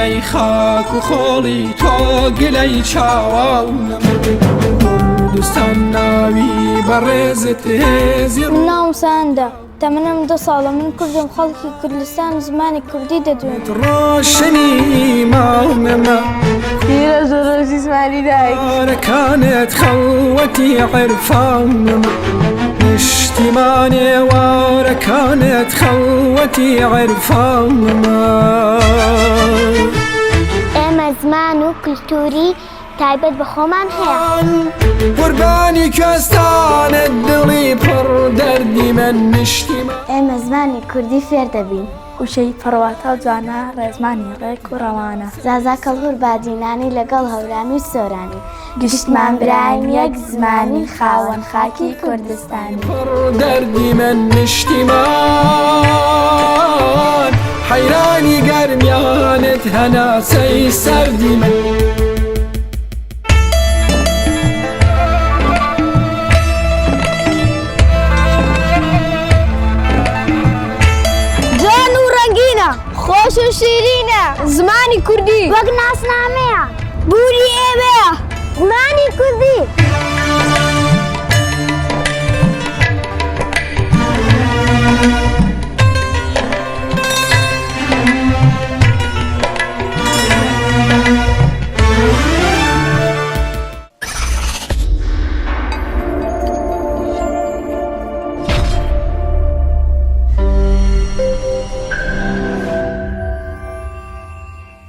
ای خاک و خۆڵی تۆ گلەی چاوانم کوردستان ناوی بەڕێزت هێزی ناوم ساندا تەمەنم 2 ساڵە من کوردم خەڵکی کوردستان زمانی کوردی دەدوێت ڕۆشنی ماڵنەما پیرە زۆرۆژی زمانی دایک وارەکانت خەڵوەتی عێرفانەما نیشتیمانێ وارەکانت خەڵوەتی عێرفانەما ئێمە زمان و کلتوری تایبەت بە خۆمان هەیە قوربانی کوێستانت دڵی پڕ دەردی من نیشتیمان ئێمە زمانی کوردی فێر دەبین وشەی پڕواتە جوانە ڕێزمانی ڕێک و ڕەوانە زازا کەڵهور بادینانی لەگەڵ هەورانی و سۆرانی گشتمان براین یەک زمانی خاوەن خاکی کوردستانی پڕ دەردی من نیشتیمان حەیرانی گەرمیانت هەناسەی سەردی من خۆش و شیرینە زمانی کوردی وەک ناسنامەیە بوری ئێوەیە زمانی کوردی